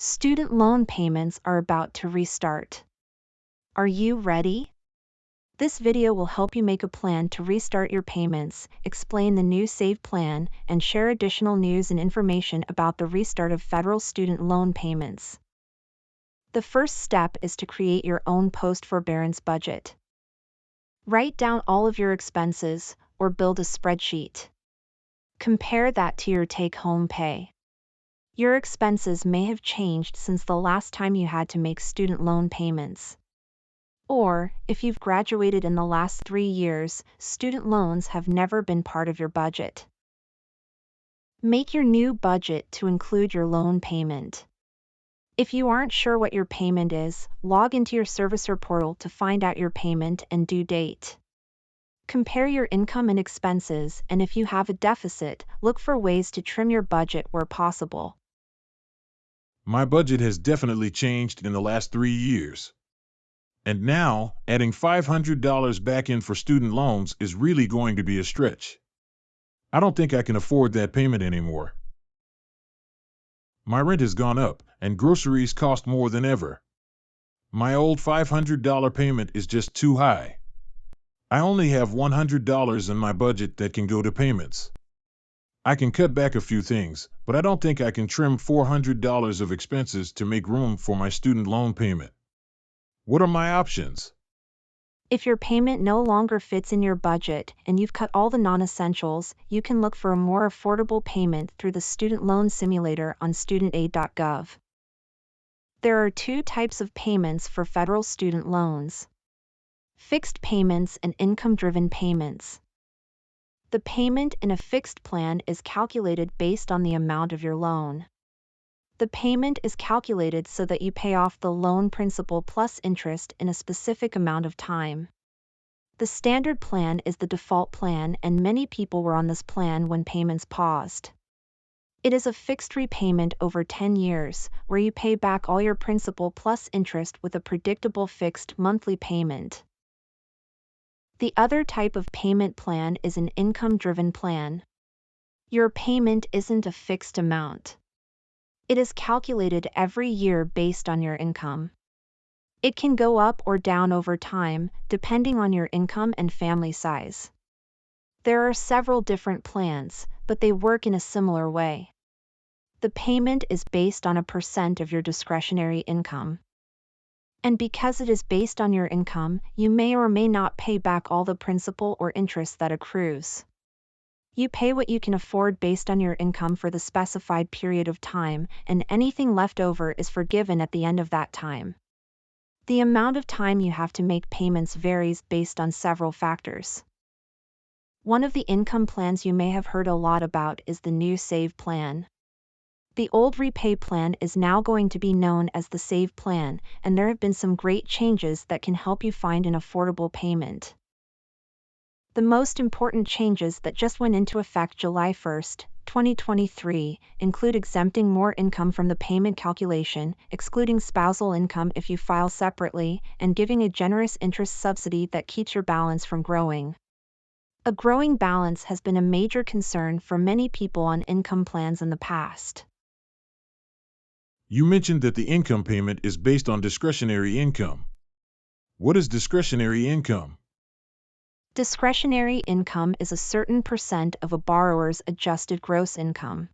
Student loan payments are about to restart. Are you ready? This video will help you make a plan to restart your payments, explain the new SAVE plan, and share additional news and information about the restart of federal student loan payments. The first step is to create your own post-forbearance budget. Write down all of your expenses, or build a spreadsheet. Compare that to your take-home pay. Your expenses may have changed since the last time you had to make student loan payments. Or, if you've graduated in the last 3 years, student loans have never been part of your budget. Make your new budget to include your loan payment. If you aren't sure what your payment is, log into your servicer portal to find out your payment and due date. Compare your income and expenses, and if you have a deficit, look for ways to trim your budget where possible. My budget has definitely changed in the last 3 years. And now, adding $500 back in for student loans is really going to be a stretch. I don't think I can afford that payment anymore. My rent has gone up, and groceries cost more than ever. My old $500 payment is just too high. I only have $100 in my budget that can go to payments. I can cut back a few things, but I don't think I can trim $400 of expenses to make room for my student loan payment. What are my options? If your payment no longer fits in your budget and you've cut all the non-essentials, you can look for a more affordable payment through the Student Loan Simulator on studentaid.gov. There are 2 types of payments for federal student loans: fixed payments and income-driven payments. The payment in a fixed plan is calculated based on the amount of your loan. The payment is calculated so that you pay off the loan principal plus interest in a specific amount of time. The standard plan is the default plan, and many people were on this plan when payments paused. It is a fixed repayment over 10 years, where you pay back all your principal plus interest with a predictable fixed monthly payment. The other type of payment plan is an income-driven plan. Your payment isn't a fixed amount. It is calculated every year based on your income. It can go up or down over time, depending on your income and family size. There are several different plans, but they work in a similar way. The payment is based on a % of your discretionary income. And because it is based on your income, you may or may not pay back all the principal or interest that accrues. You pay what you can afford based on your income for the specified period of time, and anything left over is forgiven at the end of that time. The amount of time you have to make payments varies based on several factors. One of the income plans you may have heard a lot about is the new SAVE plan. The old repay plan is now going to be known as the SAVE plan, and there have been some great changes that can help you find an affordable payment. The most important changes that just went into effect July 1, 2023, include exempting more income from the payment calculation, excluding spousal income if you file separately, and giving a generous interest subsidy that keeps your balance from growing. A growing balance has been a major concern for many people on income plans in the past. You mentioned that the income payment is based on discretionary income. What is discretionary income? Discretionary income is a certain % of a borrower's adjusted gross income.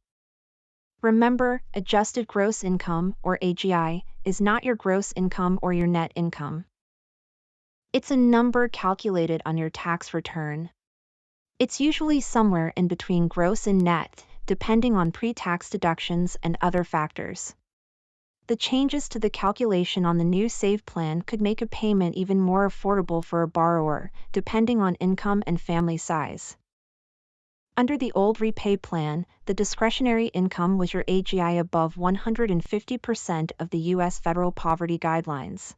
Remember, adjusted gross income, or AGI, is not your gross income or your net income. It's a number calculated on your tax return. It's usually somewhere in between gross and net, depending on pre-tax deductions and other factors. The changes to the calculation on the new SAVE plan could make a payment even more affordable for a borrower, depending on income and family size. Under the old repay plan, the discretionary income was your AGI above 150% of the U.S. federal poverty guidelines.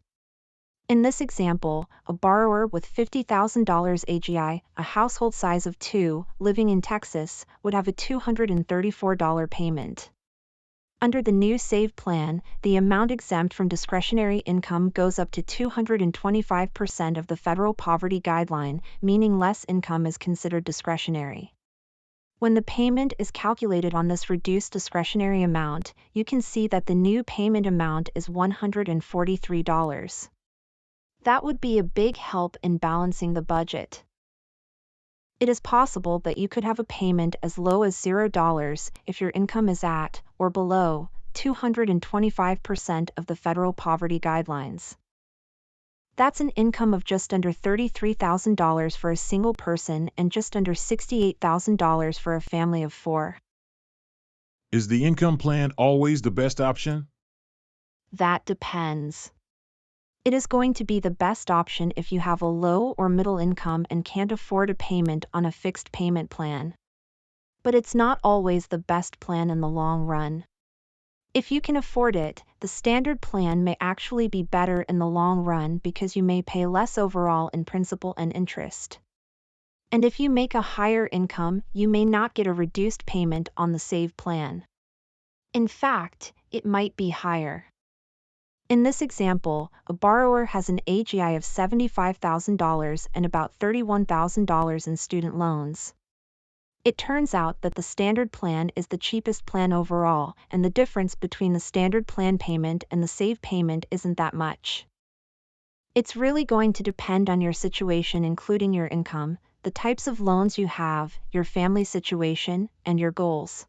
In this example, a borrower with $50,000 AGI, a household size of 2, living in Texas, would have a $234 payment. Under the new SAVE plan, the amount exempt from discretionary income goes up to 225% of the federal poverty guideline, meaning less income is considered discretionary. When the payment is calculated on this reduced discretionary amount, you can see that the new payment amount is $143. That would be a big help in balancing the budget. It is possible that you could have a payment as low as $0 if your income is at, or below, 225% of the federal poverty guidelines. That's an income of just under $33,000 for a single person and just under $68,000 for a family of 4. Is the income plan always the best option? That depends. It is going to be the best option if you have a low or middle income and can't afford a payment on a fixed payment plan. But it's not always the best plan in the long run. If you can afford it, the standard plan may actually be better in the long run because you may pay less overall in principal and interest. And if you make a higher income, you may not get a reduced payment on the Save plan. In fact, it might be higher. In this example, a borrower has an AGI of $75,000 and about $31,000 in student loans. It turns out that the standard plan is the cheapest plan overall, and the difference between the standard plan payment and the Save payment isn't that much. It's really going to depend on your situation, including your income, the types of loans you have, your family situation, and your goals.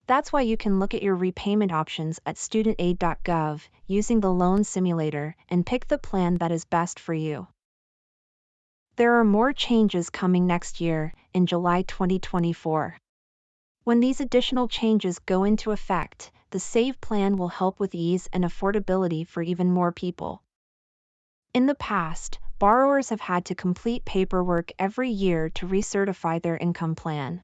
That's why you can look at your repayment options at studentaid.gov using the loan simulator and pick the plan that is best for you. There are more changes coming next year, in July 2024. When these additional changes go into effect, the Save plan will help with ease and affordability for even more people. In the past, borrowers have had to complete paperwork every year to recertify their income plan.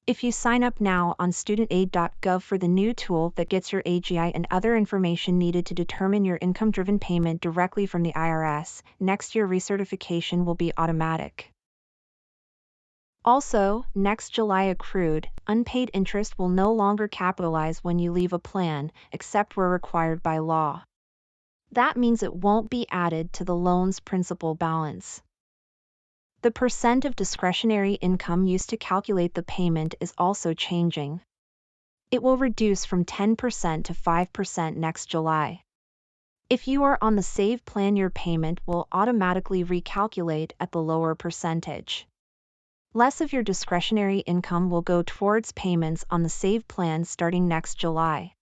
If you sign up now on studentaid.gov for the new tool that gets your AGI and other information needed to determine your income-driven payment directly from the IRS, next year recertification will be automatic. Also, next July accrued, unpaid interest will no longer capitalize when you leave a plan, except where required by law. That means it won't be added to the loan's principal balance. The percent of discretionary income used to calculate the payment is also changing. It will reduce from 10% to 5% next July. If you are on the Save plan, your payment will automatically recalculate at the lower percentage. Less of your discretionary income will go towards payments on the Save plan starting next July.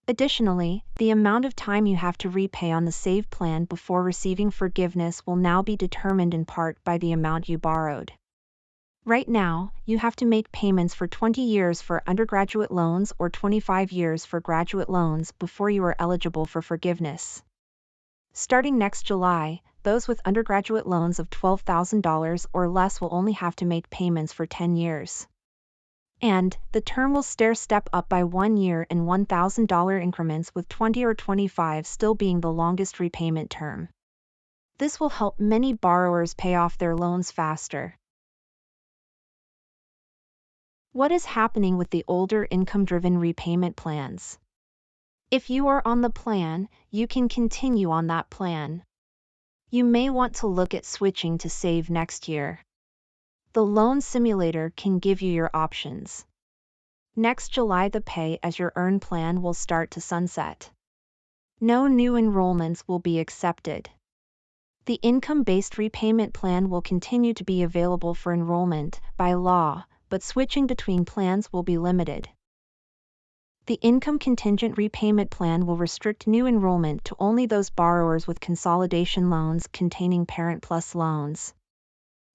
Additionally, the amount of time you have to repay on the Save plan before receiving forgiveness will now be determined in part by the amount you borrowed. Right now, you have to make payments for 20 years for undergraduate loans or 25 years for graduate loans before you are eligible for forgiveness. Starting next July, those with undergraduate loans of $12,000 or less will only have to make payments for 10 years. And the term will stair-step up by 1 year in $1,000 increments, with 20 or 25 still being the longest repayment term. This will help many borrowers pay off their loans faster. What is happening with the older income-driven repayment plans? If you are on the plan, you can continue on that plan. You may want to look at switching to Save next year. The loan simulator can give you your options. Next July, the pay-as-you-earn plan will start to sunset. No new enrollments will be accepted. The income-based repayment plan will continue to be available for enrollment by law, but switching between plans will be limited. The income contingent repayment plan will restrict new enrollment to only those borrowers with consolidation loans containing Parent Plus loans.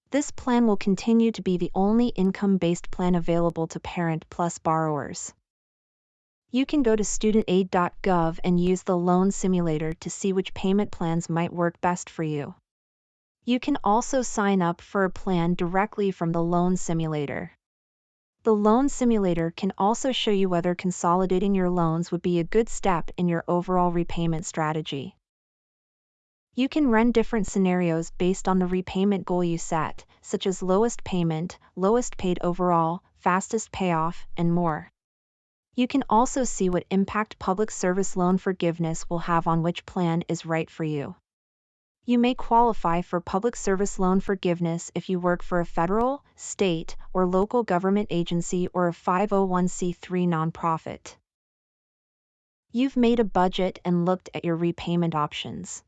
This plan will continue to be the only income-based plan available to Parent Plus borrowers. You can go to studentaid.gov and use the loan simulator to see which payment plans might work best for you. You can also sign up for a plan directly from the loan simulator. The loan simulator can also show you whether consolidating your loans would be a good step in your overall repayment strategy. You can run different scenarios based on the repayment goal you set, such as lowest payment, lowest paid overall, fastest payoff, and more. You can also see what impact public service loan forgiveness will have on which plan is right for you. You may qualify for public service loan forgiveness if you work for a federal, state, or local government agency or a 501c3 nonprofit. You've made a budget and looked at your repayment options.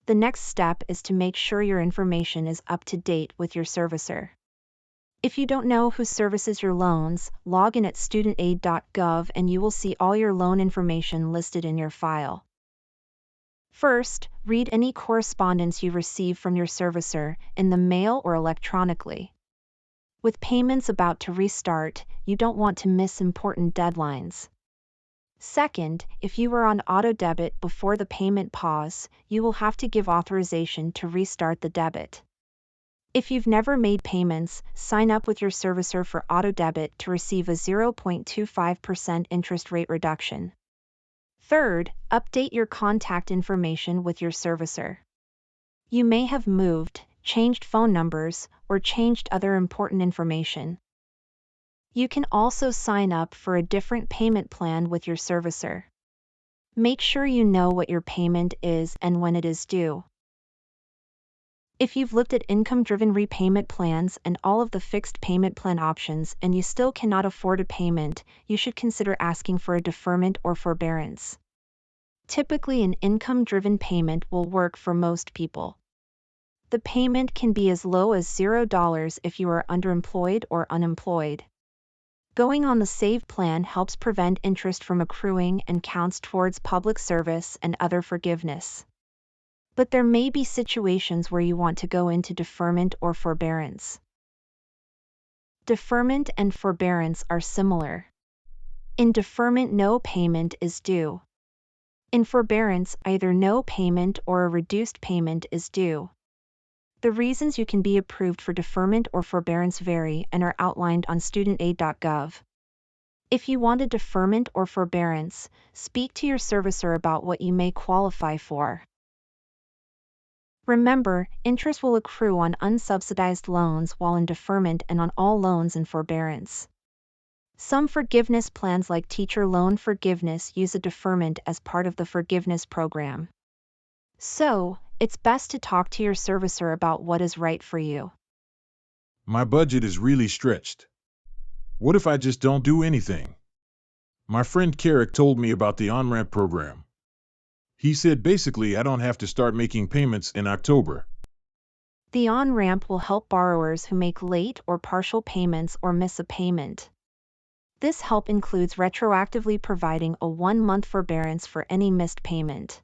The next step is to make sure your information is up to date with your servicer. If you don't know who services your loans, log in at studentaid.gov and you will see all your loan information listed in your file. First, read any correspondence you receive from your servicer, in the mail or electronically. With payments about to restart, you don't want to miss important deadlines. Second, if you were on auto debit before the payment pause, you will have to give authorization to restart the debit. If you've never made payments, sign up with your servicer for auto debit to receive a 0.25% interest rate reduction. Third, update your contact information with your servicer. You may have moved, changed phone numbers, or changed other important information. You can also sign up for a different payment plan with your servicer. Make sure you know what your payment is and when it is due. If you've looked at income-driven repayment plans and all of the fixed payment plan options and you still cannot afford a payment, you should consider asking for a deferment or forbearance. Typically, an income-driven payment will work for most people. The payment can be as low as $0 if you are underemployed or unemployed. Going on the SAVE plan helps prevent interest from accruing and counts towards public service and other forgiveness. But there may be situations where you want to go into deferment or forbearance. Deferment and forbearance are similar. In deferment, no payment is due. In forbearance, either no payment or a reduced payment is due. The reasons you can be approved for deferment or forbearance vary and are outlined on studentaid.gov. If you want a deferment or forbearance, speak to your servicer about what you may qualify for. Remember, interest will accrue on unsubsidized loans while in deferment and on all loans in forbearance. Some forgiveness plans like teacher loan forgiveness use a deferment as part of the forgiveness program. So, it's best to talk to your servicer about what is right for you. My budget is really stretched. What if I just don't do anything? My friend Carrick told me about the on-ramp program. He said basically I don't have to start making payments in October. The on-ramp will help borrowers who make late or partial payments or miss a payment. This help includes retroactively providing a 1-month forbearance for any missed payment.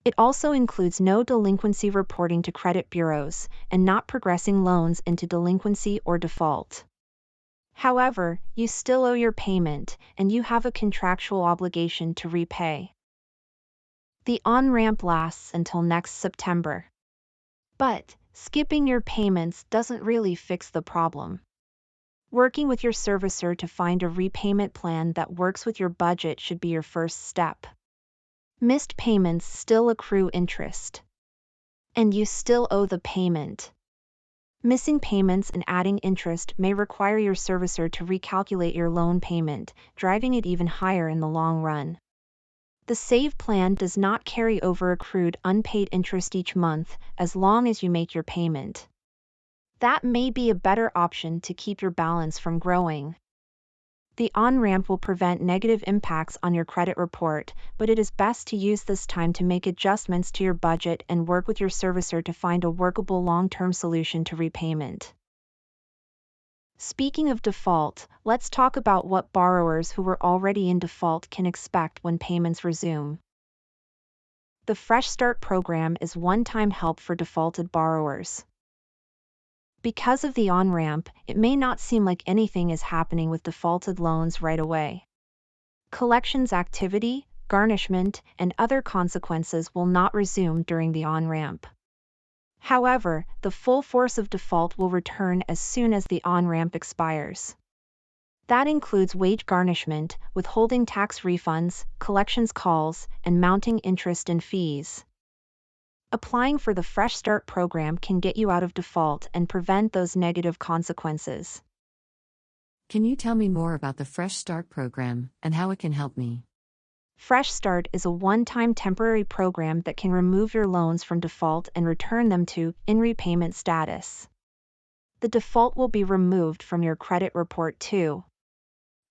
It also includes no delinquency reporting to credit bureaus and not progressing loans into delinquency or default. However, you still owe your payment and you have a contractual obligation to repay. The on-ramp lasts until next September. But skipping your payments doesn't really fix the problem. Working with your servicer to find a repayment plan that works with your budget should be your first step. Missed payments still accrue interest. And you still owe the payment. Missing payments and adding interest may require your servicer to recalculate your loan payment, driving it even higher in the long run. The SAVE plan does not carry over accrued unpaid interest each month as long as you make your payment. That may be a better option to keep your balance from growing. The on-ramp will prevent negative impacts on your credit report, but it is best to use this time to make adjustments to your budget and work with your servicer to find a workable long-term solution to repayment. Speaking of default, let's talk about what borrowers who were already in default can expect when payments resume. The Fresh Start program is one-time help for defaulted borrowers. Because of the on-ramp, it may not seem like anything is happening with defaulted loans right away. Collections activity, garnishment, and other consequences will not resume during the on-ramp. However, the full force of default will return as soon as the on-ramp expires. That includes wage garnishment, withholding tax refunds, collections calls, and mounting interest and fees. Applying for the Fresh Start program can get you out of default and prevent those negative consequences. Can you tell me more about the Fresh Start program and how it can help me? Fresh Start is a one-time temporary program that can remove your loans from default and return them to in repayment status. The default will be removed from your credit report too.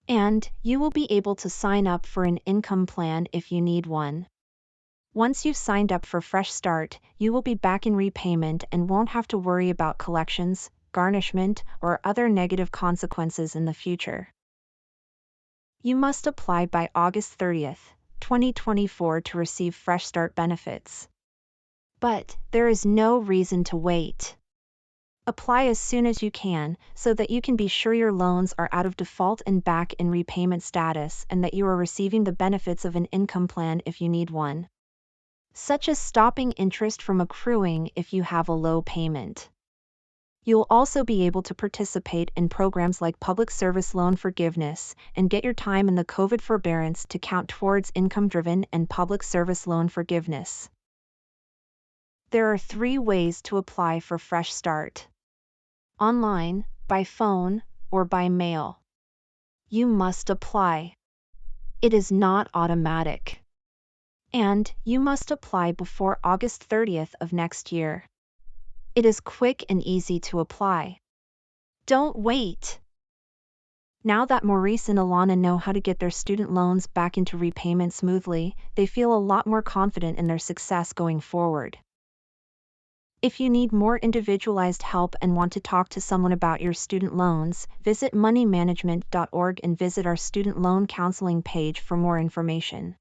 And you will be able to sign up for an income plan if you need one. Once you've signed up for Fresh Start, you will be back in repayment and won't have to worry about collections, garnishment, or other negative consequences in the future. You must apply by August 30th, 2024 to receive Fresh Start benefits. But there is no reason to wait. Apply as soon as you can so that you can be sure your loans are out of default and back in repayment status and that you are receiving the benefits of an income plan if you need one, such as stopping interest from accruing if you have a low payment. You'll also be able to participate in programs like public service loan forgiveness and get your time in the COVID forbearance to count towards income-driven and public service loan forgiveness. There are 3 ways to apply for Fresh Start: online, by phone, or by mail. You must apply. It is not automatic. And you must apply before August 30th of next year. It is quick and easy to apply. Don't wait. Now that Maurice and Alana know how to get their student loans back into repayment smoothly, they feel a lot more confident in their success going forward. If you need more individualized help and want to talk to someone about your student loans, visit moneymanagement.org and visit our student loan counseling page for more information.